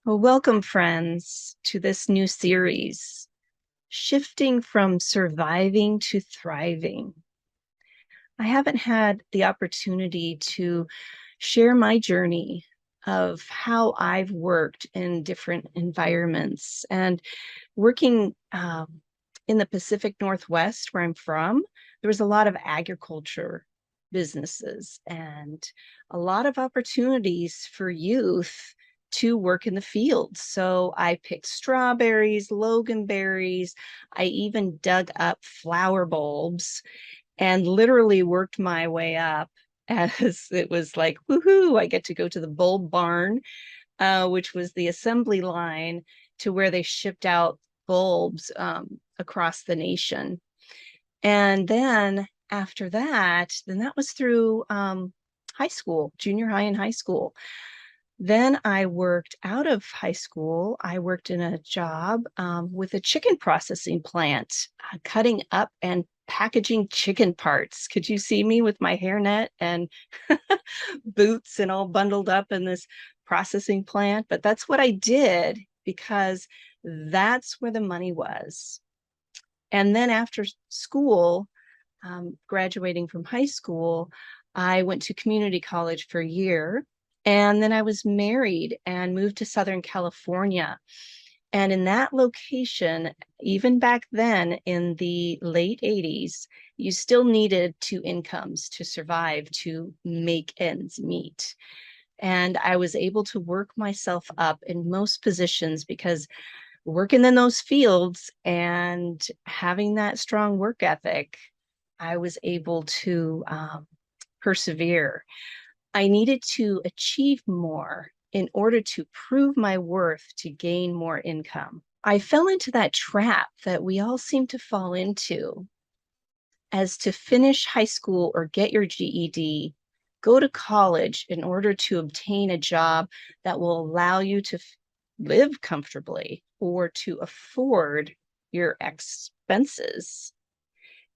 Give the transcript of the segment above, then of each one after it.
Well, welcome, friends, to this new series, Shifting from Surviving to Thriving. I haven't had the opportunity to share my journey of how I've worked in different environments and working in the Pacific Northwest, where I'm from. There was a lot of agriculture businesses and a lot of opportunities for youth to work in the fields. So I picked strawberries, loganberries. I even dug up flower bulbs and literally worked my way up as it was like, woohoo, I get to go to the bulb barn, which was the assembly line to where they shipped out bulbs across the nation. And then after that, then that was through high school, junior high and high school. Then I worked out of high school. I worked in a job with a chicken processing plant, cutting up and packaging chicken parts. Could you see me with my hairnet and boots and all bundled up in this processing plant? But that's what I did because that's where the money was. And then after school, graduating from high school, I went to community college for a year. And then I was married and moved to Southern California. And in that location, even back then in the late 80s, you still needed two incomes to survive, to make ends meet. And I was able to work myself up in most positions because working in those fields and having that strong work ethic, I was able to persevere. I needed to achieve more in order to prove my worth to gain more income. I fell into that trap that we all seem to fall into, as to finish high school or get your GED, go to college in order to obtain a job that will allow you to live comfortably or to afford your expenses.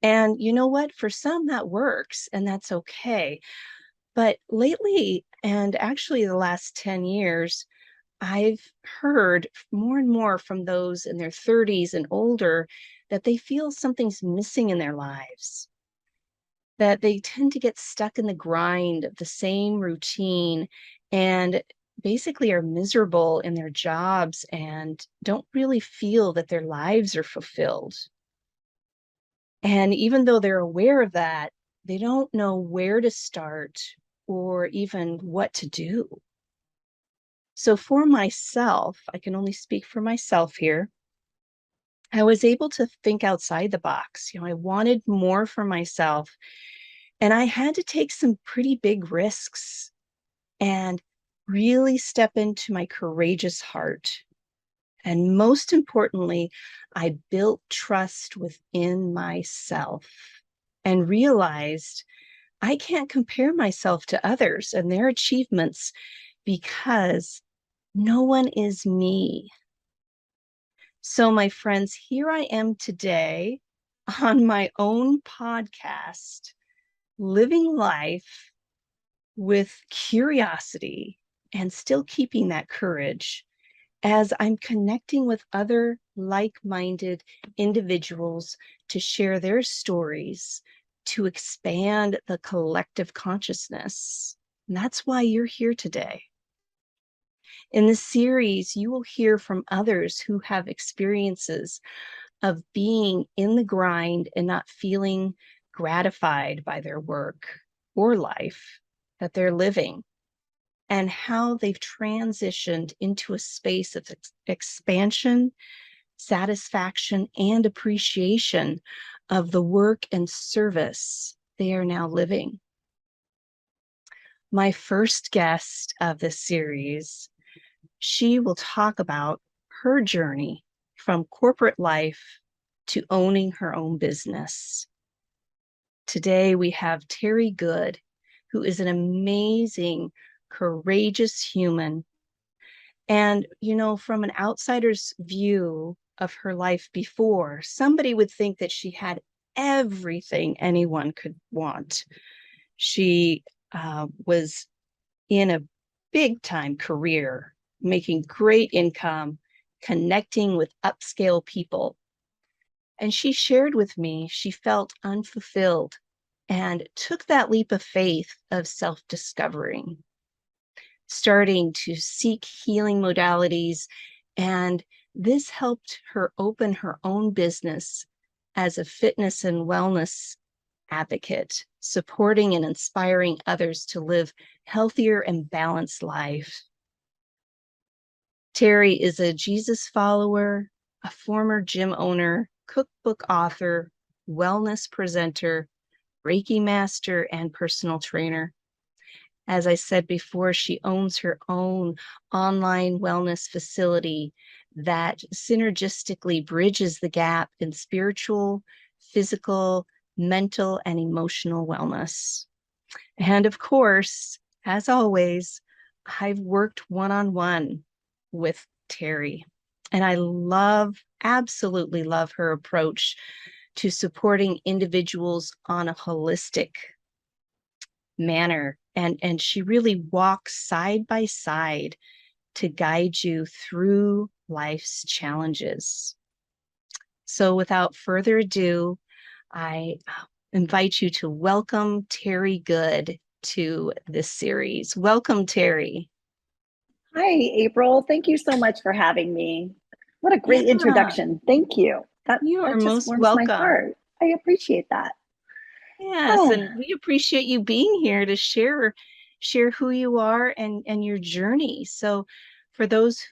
And you know what? For some, that works, and that's okay. But lately, and actually the last 10 years, I've heard more and more from those in their 30s and older that they feel something's missing in their lives, that they tend to get stuck in the grind of the same routine and basically are miserable in their jobs and don't really feel that their lives are fulfilled. And even though they're aware of that, they don't know where to start or even what to do. So for myself, I can only speak for myself here. I was able to think outside the box. I wanted more for myself, and I had to take some pretty big risks and really step into my courageous heart. And most importantly, I built trust within myself and realized I can't compare myself to others and their achievements because no one is me. So, my friends, here I am today on my own podcast, living life with curiosity and still keeping that courage as I'm connecting with other like-minded individuals to share their stories, to expand the collective consciousness. And that's why you're here today. In this series, you will hear from others who have experiences of being in the grind and not feeling gratified by their work or life that they're living, and how they've transitioned into a space of expansion, satisfaction, and appreciation of the work and service they are now living. My first guest of this series, she will talk about her journey from corporate life to owning her own business. Today we have Terri Good, who is an amazing, courageous human. And, from an outsider's view of her life before, somebody would think that she had everything anyone could want. She was in a big time career making great income, connecting with upscale people. And she shared with me she felt unfulfilled and took that leap of faith of self-discovering, starting to seek healing modalities. And this helped her open her own business as a fitness and wellness advocate, supporting and inspiring others to live healthier and balanced life. Terri is a Jesus follower, a former gym owner, cookbook author, wellness presenter, Reiki master, and personal trainer. As I said before, she owns her own online wellness facility that synergistically bridges the gap in spiritual, physical, mental, and emotional wellness. And of course, as always, I've worked one-on-one with Terri, and I absolutely love her approach to supporting individuals on a holistic manner. And she really walks side by side to guide you through life's challenges. So without further ado, I invite you to welcome Terri Good to this series. Welcome, Terri. Hi, April. Thank you so much for having me. What a great Yeah, introduction. Thank you. you are That just most warms my welcome. heart. I appreciate that. Yes, and we appreciate you being here to share who you are and your journey. So for those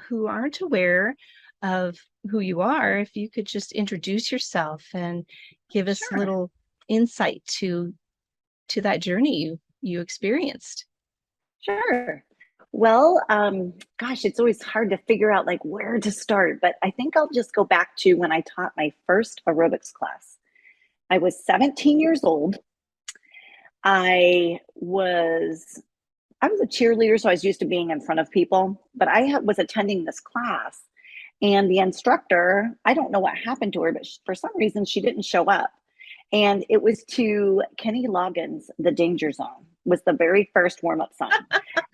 who aren't aware of who you are, if you could just introduce yourself and give us a Sure, little insight to that journey you experienced. sure. Well, gosh, it's always hard to figure out like where to start, but I think I'll just go back to when I taught my first aerobics class. I was 17 years old. I was I was a cheerleader, so I was used to being in front of people, but was attending this class. And the instructor, I don't know what happened to her, but for some reason she didn't show up. And it was to Kenny Loggins' The Danger Zone, was the very first warm-up song.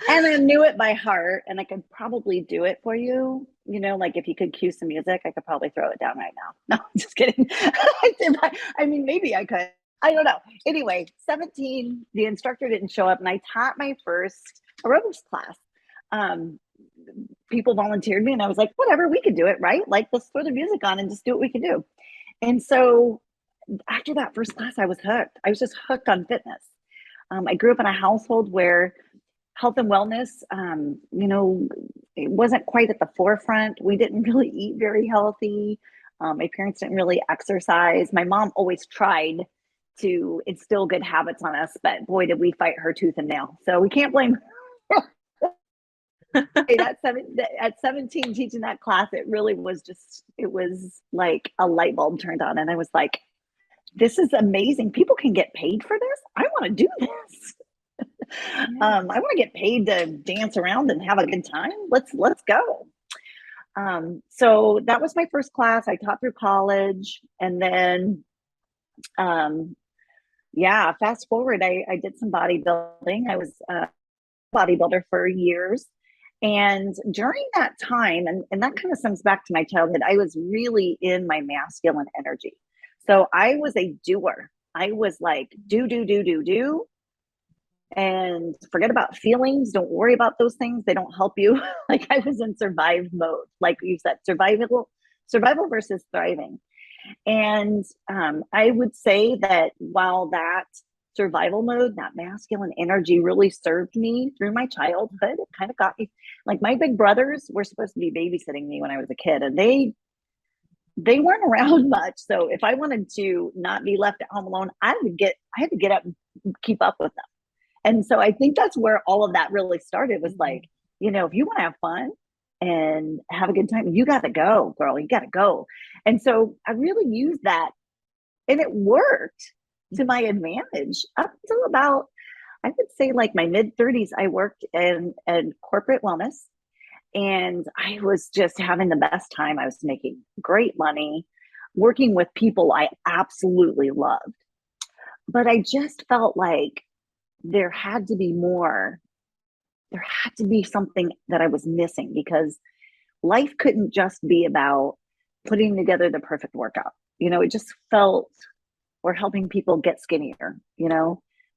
And I knew it by heart, and I could probably do it for you. You know, like if you could cue some music, I could probably throw it down right now. No, just kidding. I mean, maybe I could. I don't know. Anyway, 17, the instructor didn't show up, and I taught my first aerobics class. Um, People volunteered me, and I was like, whatever, we could do it, right? Like, let's throw the music on and just do what we can do. And so after that first class, I was hooked. I was just hooked on fitness. I grew up in a household where health and wellness, it wasn't quite at the forefront. We didn't really eat very healthy. My parents didn't really exercise. My mom always tried to instill good habits on us, but boy, did we fight her tooth and nail. So we can't blame her. At 17 teaching that class, it really was it was like a light bulb turned on. And I was like, this is amazing. People can get paid for this. I want to do this. I want to get paid to dance around and have a good time. Let's go. So that was my first class. I taught through college, and then, fast forward, I did some bodybuilding. I was a bodybuilder for years. And during that time, and that kind of sums back to my childhood, I was really in my masculine energy. So I was a doer. I was like, do, and forget about feelings. Don't worry about those things. They don't help you. Like I was in survive mode, like you said, survival versus thriving. And I would say that while that survival mode, that masculine energy really served me through my childhood, it kind of got me, like my big brothers were supposed to be babysitting me when I was a kid, and they weren't around much. So if I wanted to not be left at home alone, I had to get up and keep up with them. And so I think that's where all of that really started, was like, if you want to have fun and have a good time, you got to go, girl, you got to go. And so I really used that, and it worked to my advantage up until about, I would say like my mid 30s. I worked in corporate wellness, and I was just having the best time. I was making great money, working with people I absolutely loved. But I just felt like there had to be more there had to be something that I was missing, because life couldn't just be about putting together the perfect workout. It just felt, or helping people get skinnier,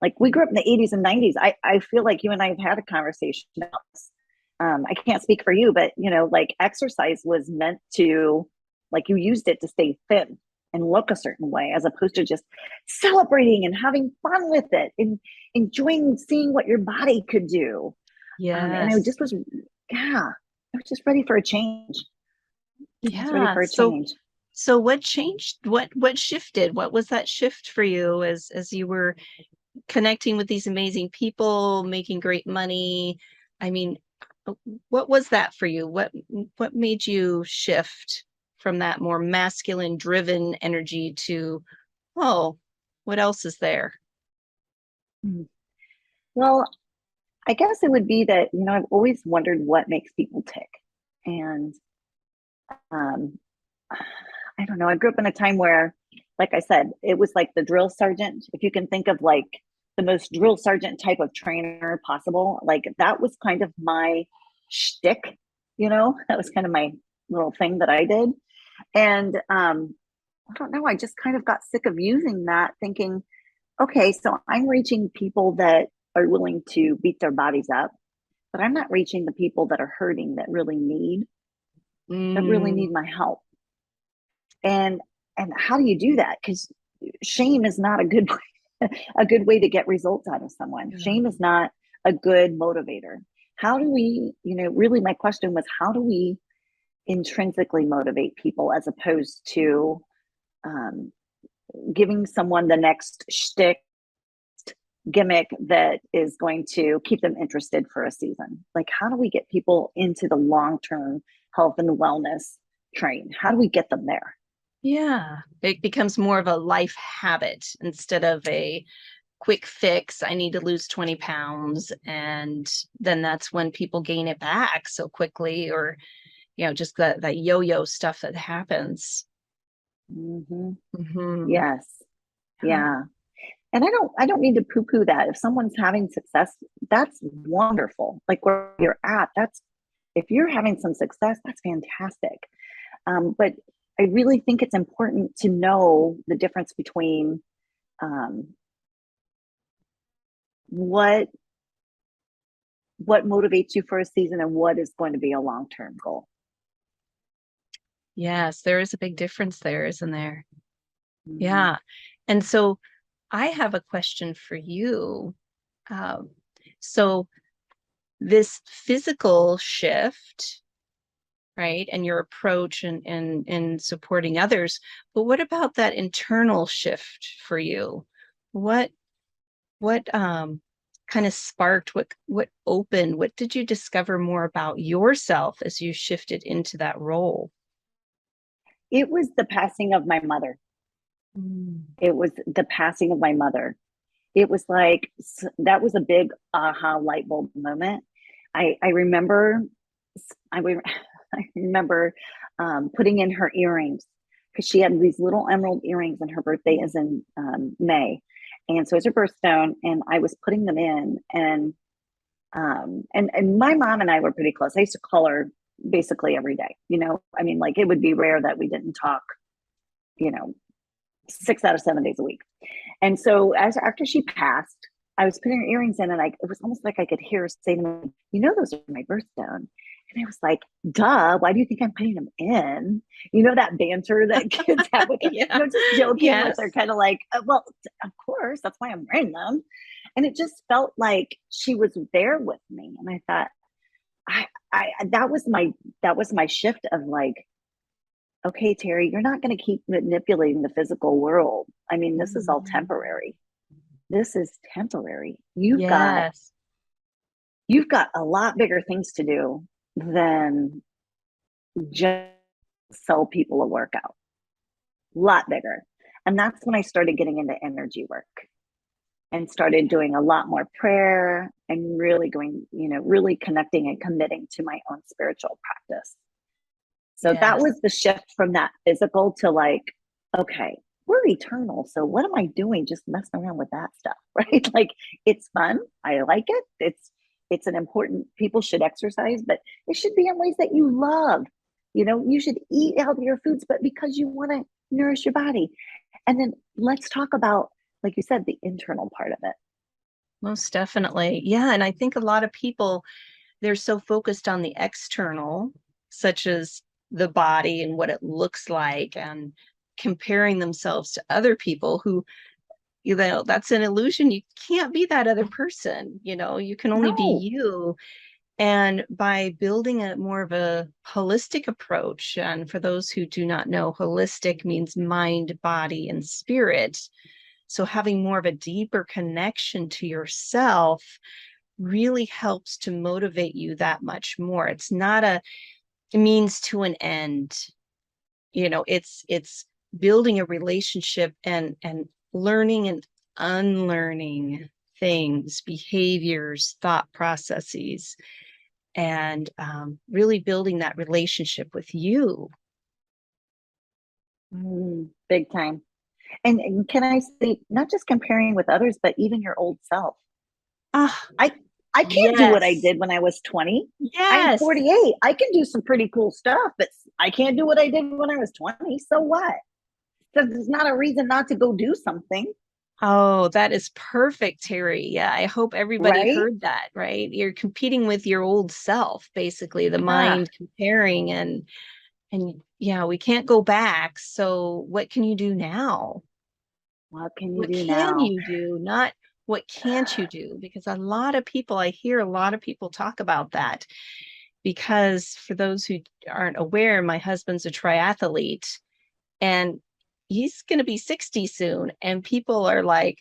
like we grew up in the 80s and 90s. I feel like you and I have had a conversation about this. I can't speak for you, but like exercise was meant to, like, you used it to stay thin and look a certain way, as opposed to just celebrating and having fun with it and enjoying seeing what your body could do. And I Yes. just was, yeah, I was just ready for a change. I was ready Yeah. for a change. So what changed? What shifted? What was that shift for you as you were connecting with these amazing people, making great money? I mean, what was that for you? What made you shift from that more masculine driven energy to, oh, what else is there? Hmm. Well, I guess it would be that, I've always wondered what makes people tick. And um, I don't know. I grew up in a time where, like I said, it was like the drill sergeant. If you can think of like the most drill sergeant type of trainer possible, like that was kind of my shtick, that was kind of my little thing that I did. And I don't know. I just kind of got sick of using that, thinking, okay, so I'm reaching people that are willing to beat their bodies up, but I'm not reaching the people that are hurting, that really need Mm, my help. And how do you do that? Because shame is not a good a good way to get results out of someone. Shame is not a good motivator. How do we, really my question was, how do we intrinsically motivate people, as opposed to um, giving someone the next shtick gimmick that is going to keep them interested for a season? Like, how do we get people into the long-term health and wellness train? How do we get them there? yeah, it becomes more of a life habit instead of a quick fix. I need to lose 20 pounds. And then that's when people gain it back so quickly, or, just that yo-yo stuff that happens. Mm-hmm. Hmm. Yes. Yeah. And I don't mean to poo-poo that. If someone's having success, that's wonderful. Like where you're at, that's, if you're having some success, that's fantastic. But I really think it's important to know the difference between um, what what motivates you for a season and what is going to be a long-term goal. Yes, there is a big difference there, isn't there? Mm-hmm. Yeah. And so I have a question for you. Um, so this physical shift, right, and your approach and supporting others, but what about that internal shift for you? What what kind of sparked, what opened, what did you discover more about yourself as you shifted into that role? It was the passing of my mother. Mm. It was the passing of my mother. It was like, that was a big aha light bulb moment. I remember, I, I remember putting in her earrings, because she had these little emerald earrings, and her birthday is in May. And so it's her birthstone, and I was putting them in, and my mom and I were pretty close. I used to call her basically every day. I mean, like, it would be rare that we didn't talk, you know, 6 out of 7 days a week. And so as after she passed, I was putting her earrings in, and it was almost like I could hear her say to me, those are my birthstone. And I was like, duh, why do you think I'm putting them in? That banter that kids have with her, Yeah. just joking with her, Yes. kind of like, well, of course, that's why I'm wearing them. And it just felt like she was there with me. And I thought, that was my shift of like, okay, Terri, you're not going to keep manipulating the physical world. I mean, this is all Mhm. temporary. This is temporary. Yes. You've got a lot bigger things to do than just sell people a workout. A lot bigger. And that's when I started getting into energy work and started doing a lot more prayer and really going, really connecting and committing to my own spiritual practice. So that Yes. was the shift from that physical to like, okay, we're eternal. So what am I doing just messing around with that stuff? Right? Like, it's fun. I like it. it's an important, people should exercise, but it should be in ways that you love. You know, you should eat healthier foods, but because you want to nourish your body. And then let's talk about, like you said, the internal part of it. Most definitely. Yeah. And I think a lot of people, they're so focused on the external, such as the body and what it looks like, and comparing themselves to other people who, that's an illusion. You can't be that other person. You can only be No. you. And by building a more of a holistic approach, and for those who do not know, holistic means mind, body, and spirit. So having more of a deeper connection to yourself really helps to motivate you that much more. It's not a means to an end. It's building a relationship and learning and unlearning things, behaviors, thought processes, and really building that relationship with you. Big time. And can I say, not just comparing with others, but even your old self. Ah, I I can't do what I yes, did when I was 20. I'm yes. 48. I can do some pretty cool stuff, but I can't do what I did when I was 20. So what? There's not a reason not to go do something, Oh, that is perfect, Terri. Yeah, I hope everybody right? heard that, right? You're competing with your old self, basically, the Ah, mind comparing, and yeah, we can't go back. So what can you do now? what can you What do can now? you do? Not what can't you do? Because a lot of people, I hear a lot of people talk about that. Because for those who aren't aware, my husband's a triathlete and he's going to be 60 soon. And people are like,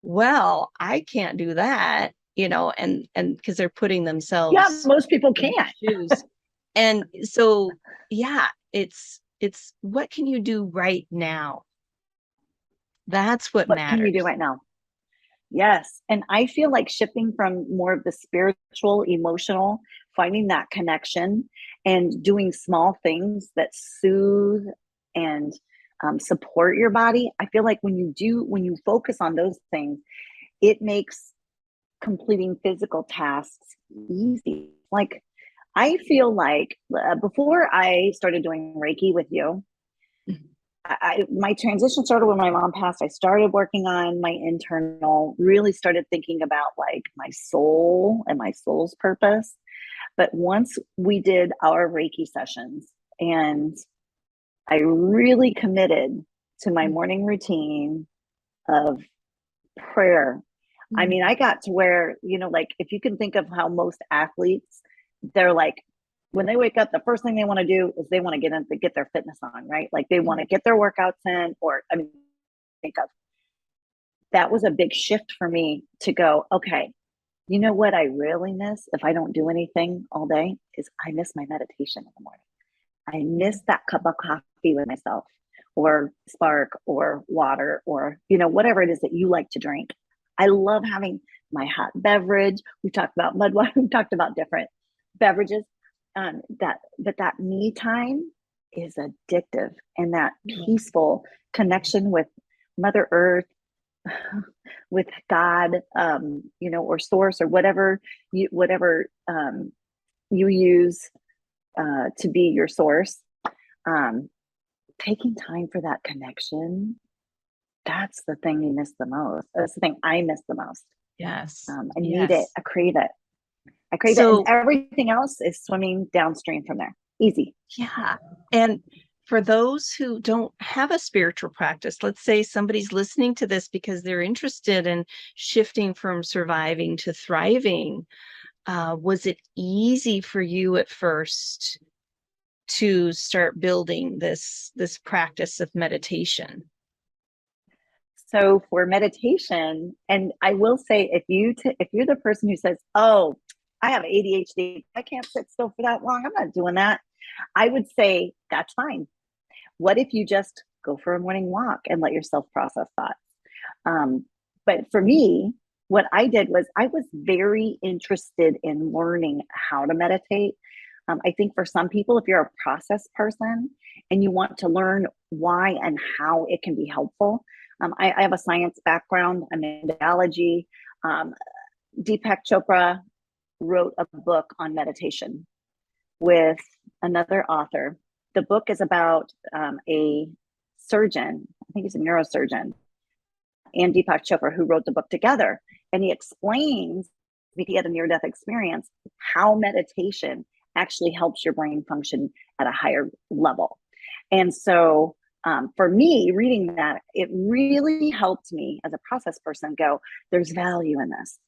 well, I can't do that, and because they're putting Yeah, themselves most people in can't. his shoes. And so, yeah, it's what can you do right now? That's what What can you do matters. right now? Yes. And I feel like shifting from more of the spiritual, emotional, finding that connection and doing small things that soothe and support your body. I feel like when you focus on those things, it makes completing physical tasks easy. Like, I feel like before I started doing Reiki with you, my transition started when my mom passed. I started working on my internal, really started thinking about like my soul and my soul's purpose. But once we did our Reiki sessions and I really committed to my morning routine of prayer. I mean, I got to where, like if you can think of how most athletes, they're like, when they wake up, the first thing they want to do is they want to get their fitness on, right? Like they want to get their workouts in, or I mean, think of that was a big shift for me to go, okay, you know what I really miss if I don't do anything all day is I miss my meditation in the morning. I miss that cup of coffee with myself or spark or water or, whatever it is that you like to drink. I love having my hot beverage. We've talked about mud water. We've talked about different beverages. But that me time is addictive, and that peaceful connection with Mother Earth, with God, or source or whatever you use to be your source. Um, Taking time for that connection, that's the thing you miss the most. That's the thing I miss the most. Yes, I need it. yes. I crave it. I crave it. And So, everything else is swimming downstream from there. Easy. yeah. And for those who don't have a spiritual practice, let's say somebody's listening to this because they're interested in shifting from surviving to thriving. Was it easy for you at first to start building this practice of meditation? So for meditation, and I will say, if you're the person who says, "Oh, I have ADHD, I can't sit still for that long. I'm not doing that," I would say that's fine. What if you just go for a morning walk and let yourself process thoughts? But for me, what I did was I was very interested in learning how to meditate. I think for some people, if you're a process person and you want to learn why and how it can be helpful, I have a science background. I'm in biology. Um, Deepak Chopra, wrote a book on meditation with another author. The book is about a surgeon, I think he's a neurosurgeon, and Deepak Chopra, who wrote the book together. And he explains, if he had a near death experience, how meditation actually helps your brain function at a higher level. And so for me, reading that, it really helped me as a process person go, there's value in this.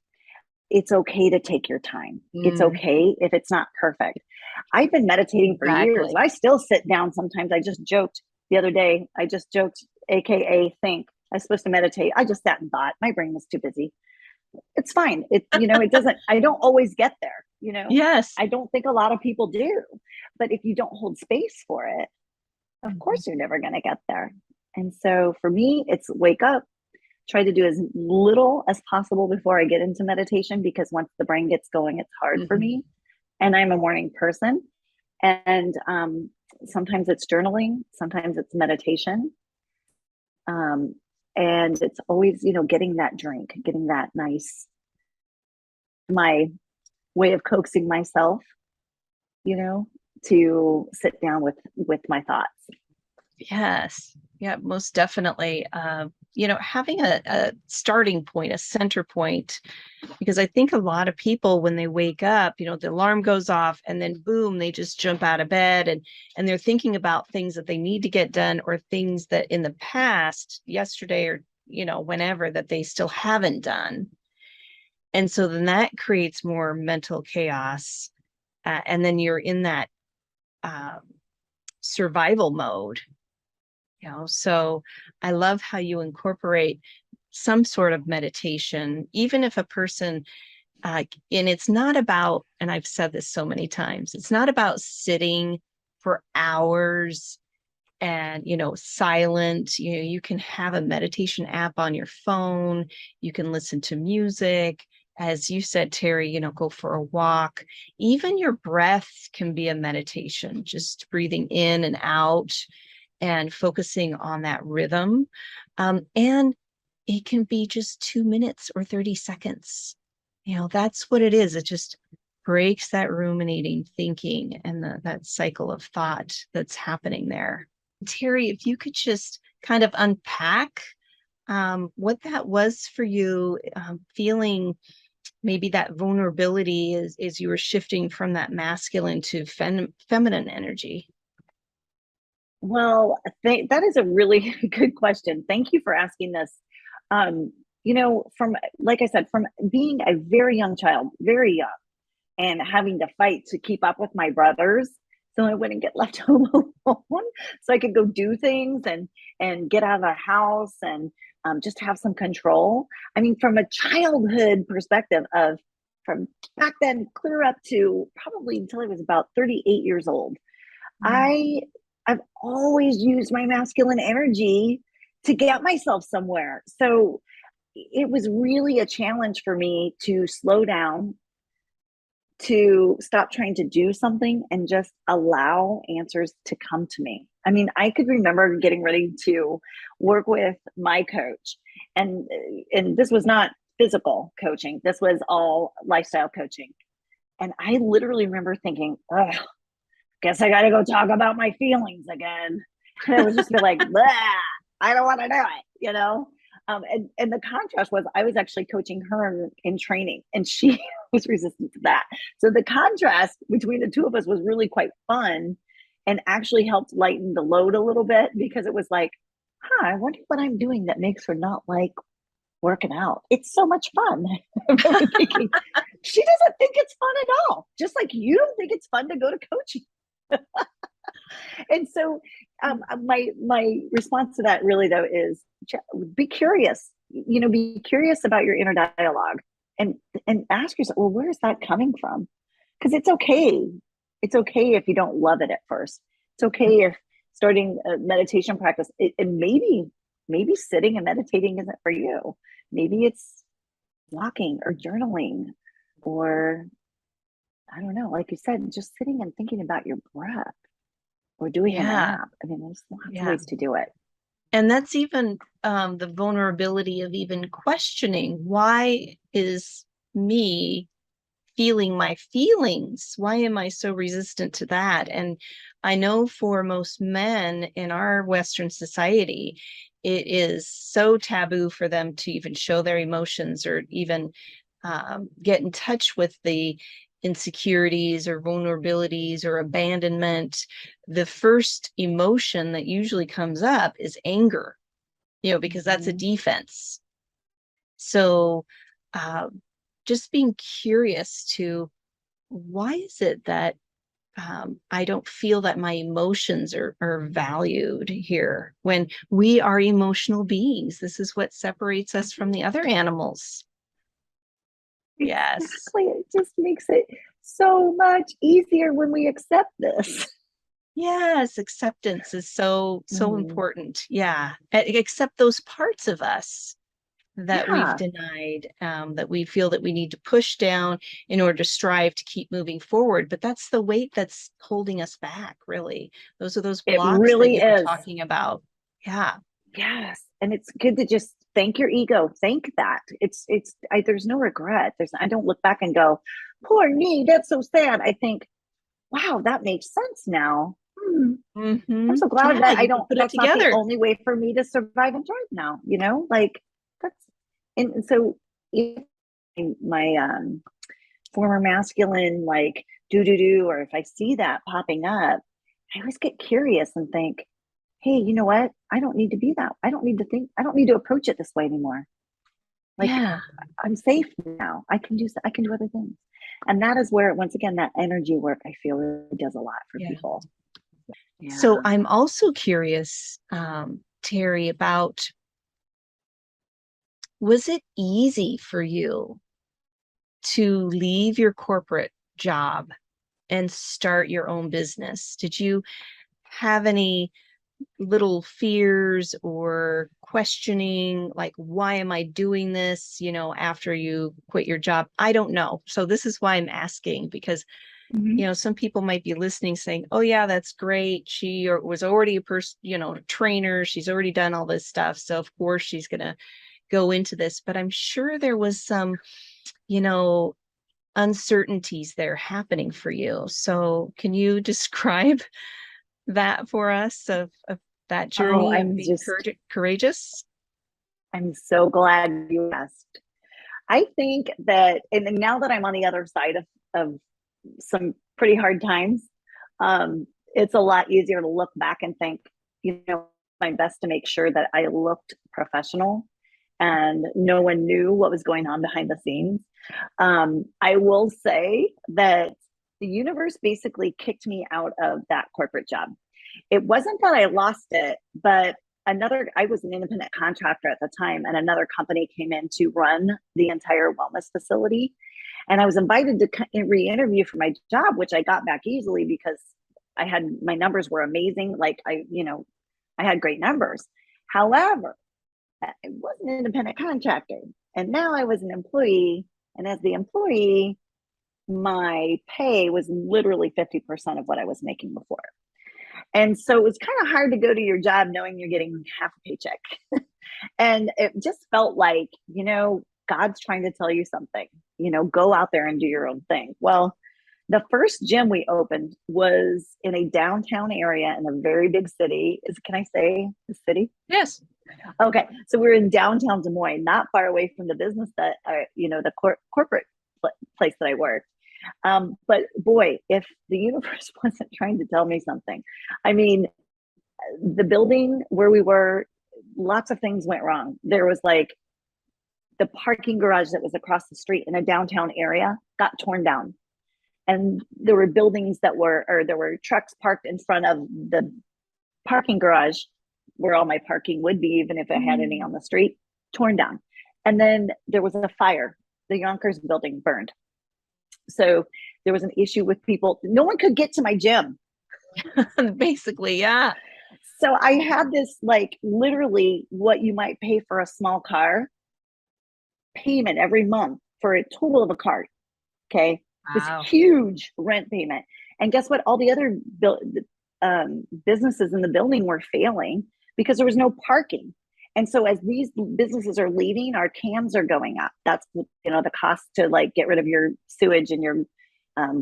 It's okay to take your time. It's okay if it's not perfect. I've been meditating for years. I still sit down sometimes. I just joked the other day. I just joked, AKA think. I was supposed to meditate. I just sat and thought. My brain was too busy. It's fine. It doesn't, I don't always get there, Yes. I don't think a lot of people do. But if you don't hold space for it, of course you're never going to get there. And so for me, it's wake up, try to do as little as possible before I get into meditation, because once the brain gets going, it's hard for me. And I'm a morning person. And sometimes it's journaling, sometimes it's meditation. And it's always, getting that drink, getting that nice, my way of coaxing myself, to sit down with my thoughts. Yes. Yeah, most definitely. Having a starting point, a center point, because I think a lot of people, when they wake up, the alarm goes off and then boom, they just jump out of bed and they're thinking about things that they need to get done, or things that in the past, yesterday, or, whenever, that they still haven't done. And so then that creates more mental chaos. And then you're in that survival mode. So I love how you incorporate some sort of meditation, even if a person, and it's not about, and I've said this so many times, it's not about sitting for hours and, silent. You can have a meditation app on your phone. You can listen to music. As you said, Terri, go for a walk. Even your breath can be a meditation, just breathing in and out and focusing on that rhythm. And it can be just 2 minutes or 30 seconds. That's what it is. It just breaks that ruminating thinking and that cycle of thought that's happening there. Terri, if you could just kind of unpack what that was for you, feeling maybe that vulnerability as you were shifting from that masculine to feminine energy. Well, that is a really good question. Thank you for asking this. From, like I said, from being a very young child, very young, and having to fight to keep up with my brothers so I wouldn't get left home alone, so I could go do things and get out of the house and just have some control. I mean, from a childhood perspective of from back then clear up to probably until I was about 38 years old, I've always used my masculine energy to get myself somewhere. So it was really a challenge for me to slow down, to stop trying to do something and just allow answers to come to me. I mean, I could remember getting ready to work with my coach, and this was not physical coaching. This was all lifestyle coaching. And I literally remember thinking, oh, guess I got to go talk about my feelings again. And I was just like, I don't want to do it, and the contrast was I was actually coaching her in training, and she was resistant to that. So the contrast between the two of us was really quite fun and actually helped lighten the load a little bit, because it was like, I wonder what I'm doing that makes her not like working out. It's so much fun. Thinking, she doesn't think it's fun at all. Just like you don't think it's fun to go to coaching. And so my response to that really though is be curious, be curious about your inner dialogue and ask yourself, well, where is that coming from? Because it's okay if you don't love it at first. It's okay if starting a meditation practice and maybe sitting and meditating isn't for you. Maybe it's walking or journaling, or I don't know, like you said, just sitting and thinking about your breath, or doing an app. I mean, there's lots of ways to do it. And that's even the vulnerability of even questioning, why is me feeling my feelings. Why am I so resistant to that? And I know for most men in our Western society, it is so taboo for them to even show their emotions or even get in touch with the insecurities or vulnerabilities or abandonment. The first emotion that usually comes up is anger, because that's a defense. So uh, just being curious to why is it that I don't feel that my emotions are valued here when we are emotional beings. This is what separates us from the other animals. Yes. Exactly. It just makes it so much easier when we accept this. Yes, acceptance is so important. Yeah. Accept those parts of us that we've Yeah. denied, that we feel that we need to push down in order to strive to keep moving forward. But that's the weight that's holding us back, really. Those are those It blocks that really you were is. talking about. Yeah. Yes. And it's good to just thank your ego. Thank that. There's no regret. I don't look back and go, poor me, that's so sad. I think, wow, that makes sense now. I'm so glad Yeah, that you can put it that's not the together. only way for me to survive and thrive now, like that's, and so my former masculine, like do, or if I see that popping up, I always get curious and think, hey, you know what? I don't need to be that. I don't need to think, I don't need to approach it this way anymore. Like Yeah. I'm safe now. I can do other things. And that is where, once again, that energy work, I feel, really does a lot for Yeah. people. So Yeah. I'm also curious, Terri, about was it easy for you to leave your corporate job and start your own business? Did you have any little fears or questioning, like, why am I doing this, after you quit your job? I don't know. So this is why I'm asking, because Mm-hmm. some people might be listening saying, oh yeah, that's great, she was already a person, a trainer, she's already done all this stuff, so of course she's going to go into this. But I'm sure there was some you know uncertainties there happening for you. So can you describe that for us, of that Oh, journey of being courageous? I'm so glad you asked. I think that, and now that I'm on the other side of some pretty hard times, it's a lot easier to look back and think, my best to make sure that I looked professional and no one knew what was going on behind the scenes. I will say that the universe basically kicked me out of that corporate job. It wasn't that I lost it, but I was an independent contractor at the time, and another company came in to run the entire wellness facility. And I was invited to re-interview for my job, which I got back easily because my numbers were amazing. Like I had great numbers. However, I was an independent contractor, and now I was an employee. And as the employee, my pay was literally 50% of what I was making before. And so it was kind of hard to go to your job knowing you're getting half a paycheck. And it just felt like, God's trying to tell you something, go out there and do your own thing. Well, the first gym we opened was in a downtown area in a very big city. Can I say the city? Yes. Okay. So we're in downtown Des Moines, not far away from the business that, the corporate place that I worked. But boy, if the universe wasn't trying to tell me something, I mean, the building where we were, lots of things went wrong. There was like the parking garage that was across the street in a downtown area got torn down. And there were there were trucks parked in front of the parking garage where all my parking would be, even if it had any on the street, torn down. And then there was a fire. The Yonkers building burned. So there was an issue with people. No one could get to my gym. Basically, yeah. So I had this, like, literally what you might pay for a small car payment every month for a total of a car. Okay. This Wow. huge rent payment. And guess what? All the other businesses in the building were failing because there was no parking. And so as these businesses are leaving, our cams are going up. That's, the cost to like get rid of your sewage and your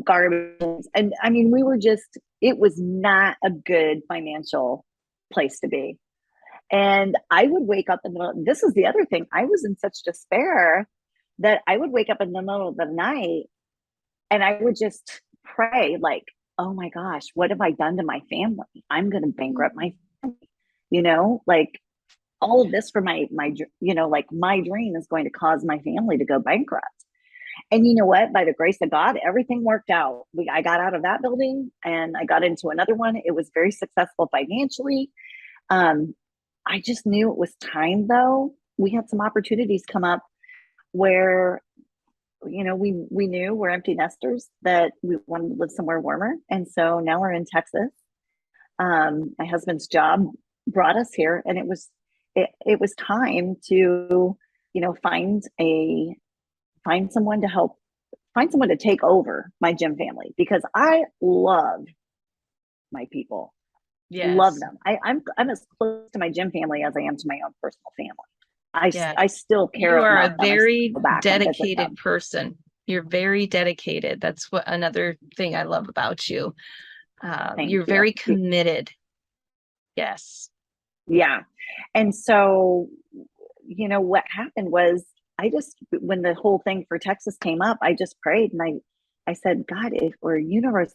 garbage. And I mean, it was not a good financial place to be. And I would wake up this is the other thing. I was in such despair that I would wake up in the middle of the night and I would just pray, like, oh my gosh, what have I done to my family? I'm going to bankrupt my family, like all of this for my like my dream is going to cause my family to go bankrupt. And you know what? By the grace of God, everything worked out. I got out of that building and I got into another one. It was very successful financially. I just knew it was time, though. We had some opportunities come up where, we knew we're empty nesters, that we wanted to live somewhere warmer. And so now we're in Texas. My husband's job brought us here, and it was time to, find someone to help, find someone to take over my gym family, because I love my people. Love Yes. them. I'm as close to my gym family as I am to my own personal family. Yeah. I still care You are a about them. I still very go back and visit dedicated them. person. You're very dedicated. That's what another thing I love about you. Thank You're you. very committed. Yes. Yeah. And so, what happened was when the whole thing for Texas came up, I just prayed and I said, God, or universe,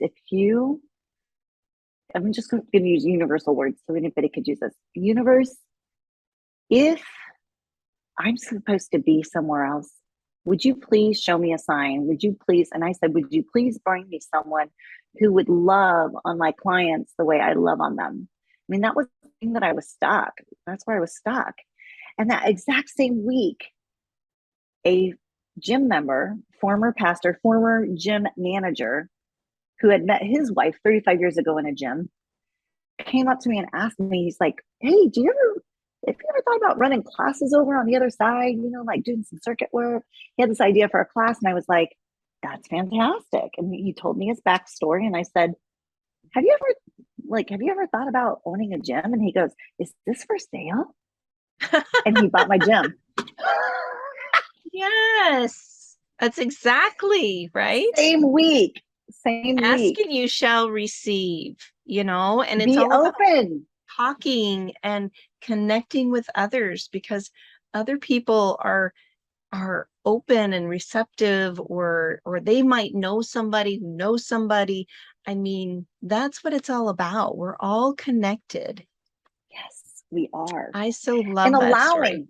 I'm just going to use universal words so anybody could use this. Universe, if I'm supposed to be somewhere else, would you please show me a sign? Would you please? And I said, would you please bring me someone who would love on my clients the way I love on them? I mean, that was the thing that I was stuck. That's where I was stuck. And that exact same week, a gym member, former pastor, former gym manager, who had met his wife 35 years ago in a gym, came up to me and asked me, he's like, hey, have you ever thought about running classes over on the other side, like doing some circuit work? He had this idea for a class, and I was like, that's fantastic. And he told me his backstory, and I said, have you ever thought about owning a gym? And he goes, is this for sale? And he bought my gym. Yes. That's exactly right. Same week. Same Ask week. and you shall receive, and it's Be all about open. talking and connecting with others, because other people are open and receptive, or they might know somebody who knows somebody. I mean, that's what it's all about. We're all connected. Yes, we are. I so And love that story.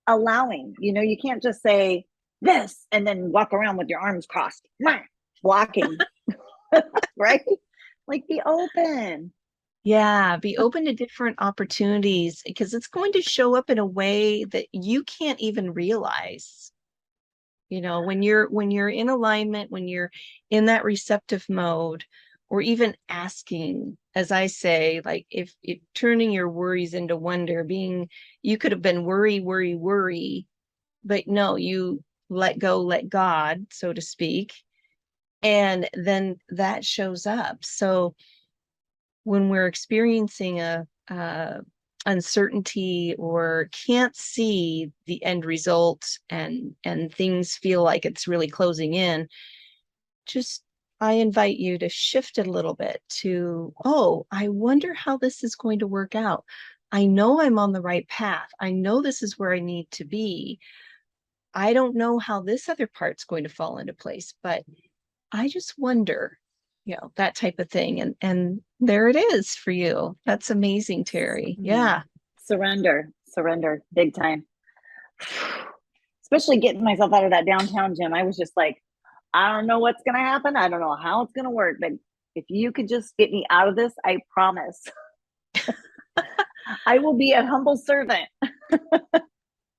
allowing, you can't just say this and then walk around with your arms crossed, blocking, right? Like, be open. Yeah, be open to different opportunities, because it's going to show up in a way that you can't even realize. When you're in alignment, when you're in that receptive mode, or even asking, as I say, like if turning your worries into wonder, you could have been worry, but no, you let go, let God, so to speak, and then that shows up. So when we're experiencing a uncertainty, or can't see the end result, and things feel like it's really closing in, just I invite you to shift it a little bit to, oh, I wonder how this is going to work out. I know I'm on the right path. I know this is where I need to be. I don't know how this other part's going to fall into place, but I just wonder, that type of thing. And there it is for you. That's amazing, Terri. Yeah. Surrender, big time. Especially getting myself out of that downtown gym. I was just like, I don't know what's going to happen. I don't know how it's going to work, but if you could just get me out of this, I promise I will be a humble servant.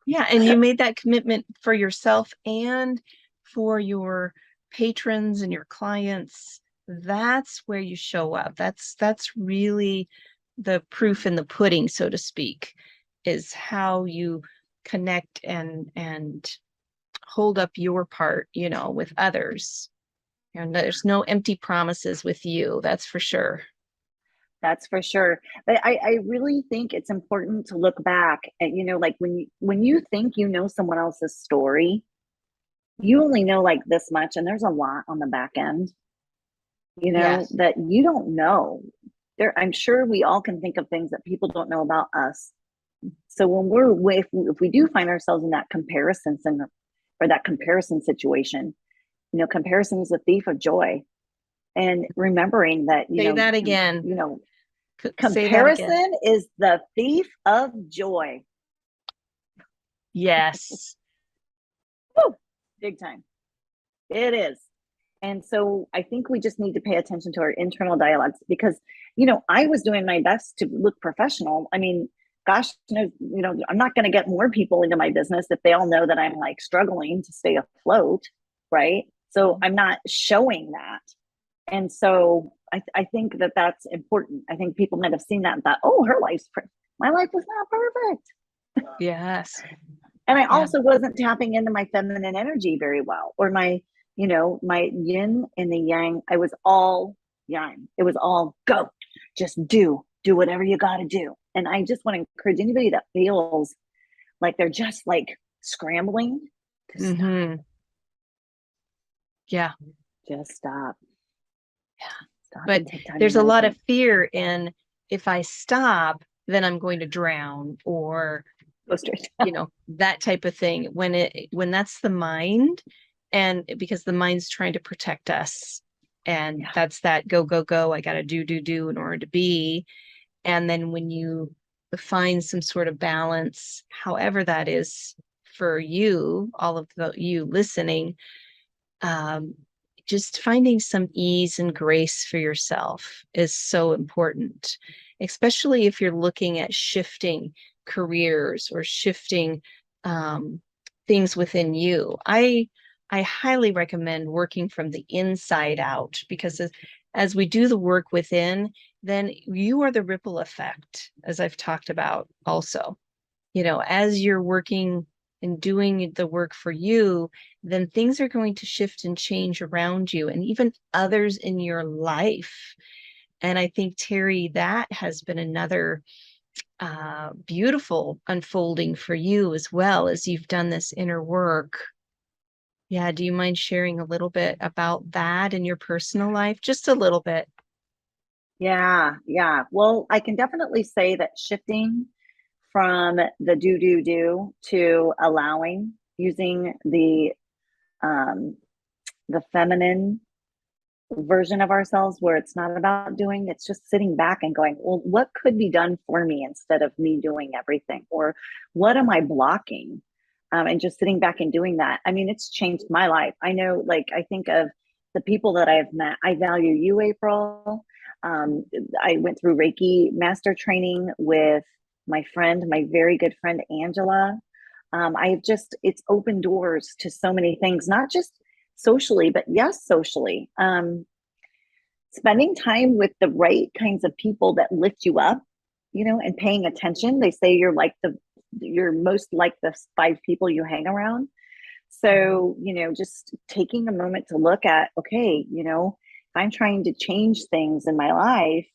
Yeah. And you made that commitment for yourself and for your patrons and your clients. That's where you show up. That's really the proof in the pudding, so to speak, is how you connect and hold up your part, with others. And there's no empty promises with you, that's for sure. That's for sure. But I really think it's important to look back at, like when you think you know someone else's story, you only know like this much, and there's a lot on the back end, Yes. that you don't know. I'm sure we all can think of things that people don't know about us. So when if we do find ourselves in that comparison or that comparison situation, comparison is a thief of joy. And remembering that, Say that again. Say that again. comparison is the thief of joy. Yes. Woo, big time. It is. And so I think we just need to pay attention to our internal dialogues because, I was doing my best to look professional. I mean, gosh, I'm not going to get more people into my business if they all know that I'm like struggling to stay afloat. Right. So I'm not showing that. And so I think that that's important. I think people might have seen that and thought, oh, my life was not perfect. Yes. And I Yeah. also wasn't tapping into my feminine energy very well, or my yin and the yang. I was all yang. It was all go, just do whatever you got to do. And I just want to encourage anybody that feels like they're just like scrambling to Mm-hmm. stop. Yeah. Just stop. Yeah. Stop But and take time to there's a lot of meditate. fear in if I stop, then I'm going to drown or, Go straight down. that type of thing when that's the mind, and because the mind's trying to protect us, and Yeah. that's that go, go, go, I got to do in order to be. And then when you find some sort of balance, however that is for you, all of you listening, um, just finding some ease and grace for yourself is so important, especially if you're looking at shifting careers or shifting um, things within you. I highly recommend working from the inside out because as we do the work within, then you are the ripple effect, as I've talked about also. As you're working and doing the work for you, then things are going to shift and change around you and even others in your life. And I think, Terri, that has been another beautiful unfolding for you as well as you've done this inner work. Yeah, do you mind sharing a little bit about that in your personal life? Just a little bit. Yeah, yeah. Well, I can definitely say that shifting from the do to allowing, using um the feminine version of ourselves where it's not about doing, it's just sitting back and going, well, what could be done for me instead of me doing everything? Or what am I blocking? And just sitting back and doing that. I mean, it's changed my life. I know, like, I think of the people that I've met. I value you, April. Um, I went through Reiki master training with my very good friend, Angela. It's opened doors to so many things, not just socially, but yes, socially. Spending time with the right kinds of people that lift you up, and paying attention. They say you're most like the 5 people you hang around. So, just taking a moment to look at, okay, if I'm trying to change things in my life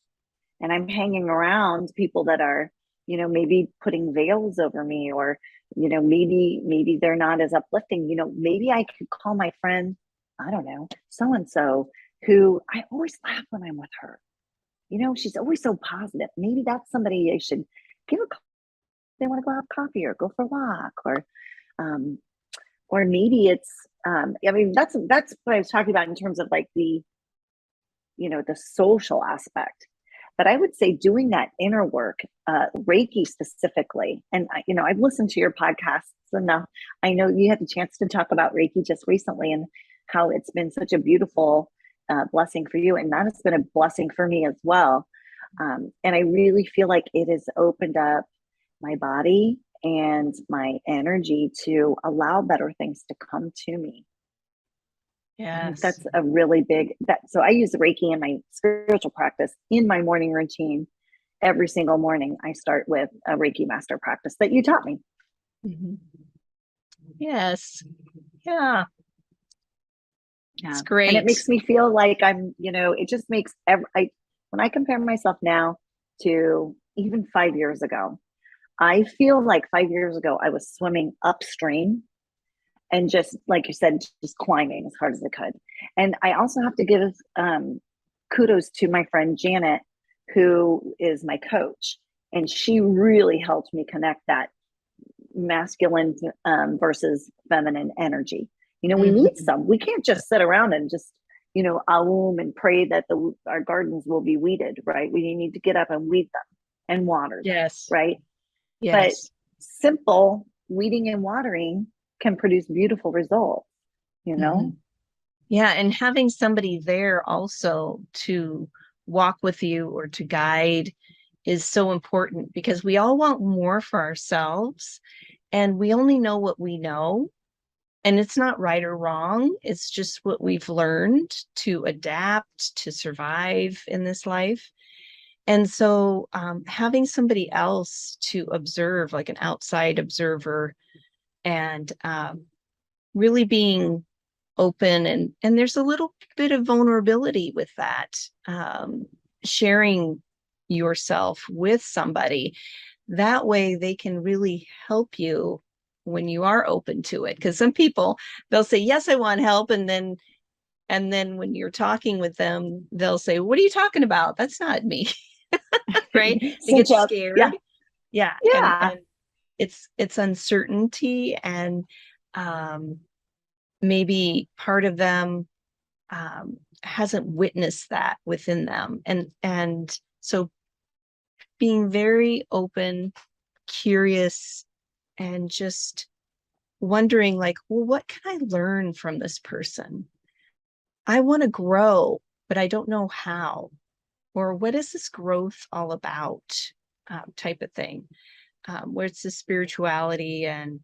and I'm hanging around people that are, maybe putting veils over me, or, maybe they're not as uplifting, maybe I could call my friend, I don't know, so and so, who I always laugh when I'm with her. She's always so positive. Maybe that's somebody I should give a call. They want to go have coffee or go for a walk, um, or maybe it's, I mean, that's what I was talking about in terms of like the social aspect. But I would say doing that inner work, Reiki specifically, and I've listened to your podcasts enough. I know you had the chance to talk about Reiki just recently and how it's been such a beautiful blessing for you, and that has been a blessing for me as well. And I really feel like it has opened up my body and my energy to allow better things to come to me. I think Yes. that's a really big that. So I use Reiki in my spiritual practice in my morning routine. Every single morning, I start with a Reiki master practice that you taught me. Mhm. Yes. Yeah. Yeah, It's and it great. makes me feel like it just makes when when I compare myself now to even 5 years ago, I feel like 5 years ago I was swimming upstream and just like you said, just climbing as hard as I could. And I also have to give kudos to my friend Janet, who is my coach, and she really helped me connect that masculine versus feminine energy. We need Mhm. some. We can't just sit around and just aum and pray that our gardens will be weeded, right? We need to get up and weed them and water them, Yes. right? But Yes. simple weeding and watering can produce beautiful results, you know? Mhm. Yeah, and having somebody there also to walk with you or to guide is so important because we all want more for ourselves and we only know what we know. And it's not right or wrong. It's just what we've learned to adapt, to survive in this life. And so having somebody else to observe, like an outside observer, and really being open and there's a little bit of vulnerability with that, sharing yourself with somebody that way they can really help you when you are open to it, because some people, they'll say yes I want help, and then when you're talking with them they'll say what are you talking about, that's not me. Right, they get Cinch up. Yeah. scared. Yeah, and Yeah. and it's uncertainty, and um maybe part of them hasn't witnessed that within them, and so being very open, curious, and just wondering like, well, what can I learn from this person? I want to grow, but I don't know how, or what is this growth all about, type of thing, where it's the spirituality, and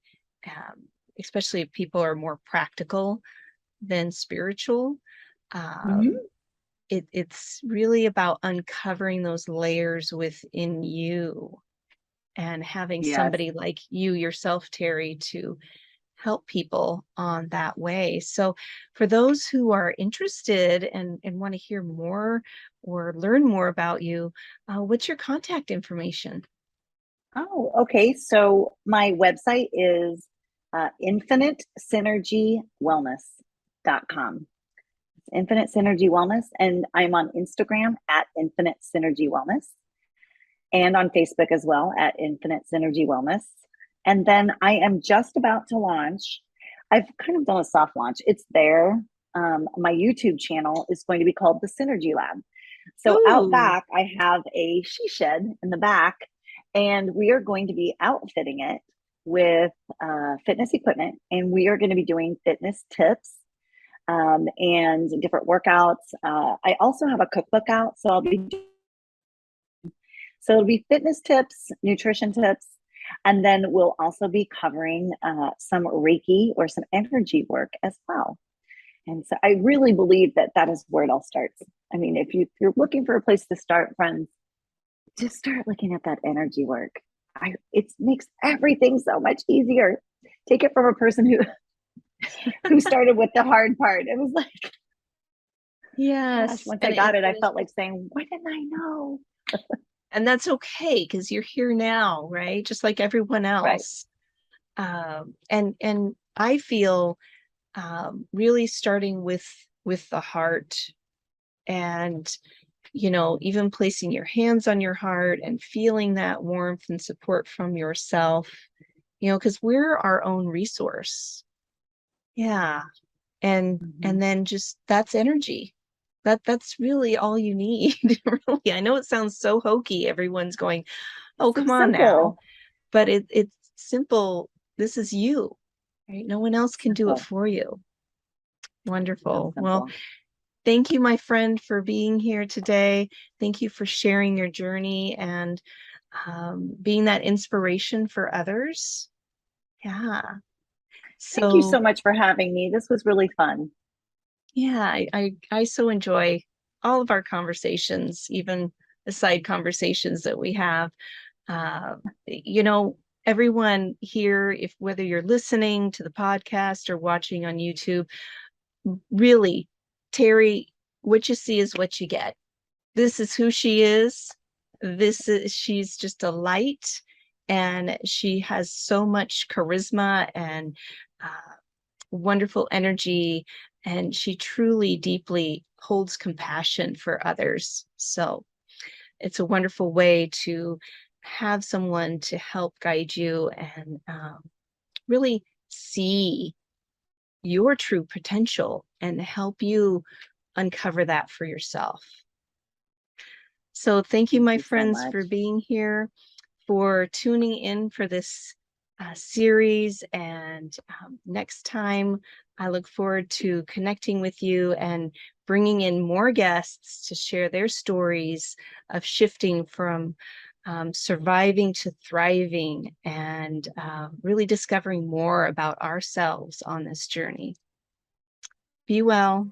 um, especially if people are more practical than spiritual. Mm-hmm. It's really about uncovering those layers within you and having Yes. somebody like you yourself, Terri, to help people on that way. So, for those who are interested and want to hear more or learn more about you, what's your contact information? Oh, okay. So my website is infinitesynergywellness.com. Infinite Synergy Wellness. And I'm on Instagram at Infinite Synergy Wellness and on Facebook as well at Infinite Synergy Wellness. And then I am just about to launch. I've kind of done a soft launch. It's there. My YouTube channel is going to be called The Synergy Lab. So out Ooh, back, I have a she shed in the back, and we are going to be outfitting it with fitness equipment, and we are going to be doing fitness tips and different workouts. I also have a cookbook out, so it'll be fitness tips, nutrition tips, and then we'll also be covering some Reiki or some energy work as well. And so I really believe that that is where it all starts. I mean, if you're looking for a place to start, friends, just start looking at that energy work. It makes everything so much easier. Take it from a person who started with the hard part. It was like, gosh, yes, once I and got it, it, I and felt like saying, "Why didn't I know?" and that's okay because you're here now, right? Just like everyone Right. else. And I feel really starting with the heart, and even placing your hands on your heart and feeling that warmth and support from yourself, because we're our own resource. Yeah. And Mm-hmm. then just that's energy. That's really all you need. Really, I know it sounds so hokey, everyone's going, oh So come on now, simple. but it's simple. This is you, right? No one else can do it Simple. for you. So Wonderful. Well, simple. thank you, my friend, for being here today. Thank you for sharing your journey and being that inspiration for others. Yeah. Thank you So, so much for having me. This was really fun. yeah, I so enjoy all of our conversations, even the side conversations that we have. Uh, you know, everyone here, if whether you're listening to the podcast or watching on YouTube, really, Terri, what you see is what you get. this is who she is. She's just a light, and she has so much charisma and wonderful energy, and she truly deeply holds compassion for others. So it's a wonderful way to have someone to help guide you and really see your true potential and help you uncover that for yourself. So thank you, Thank my you so friends, much. for being here, for tuning in for this series. And next time, I look forward to connecting with you and bringing in more guests to share their stories of shifting from surviving to thriving, and really discovering more about ourselves on this journey. Be well.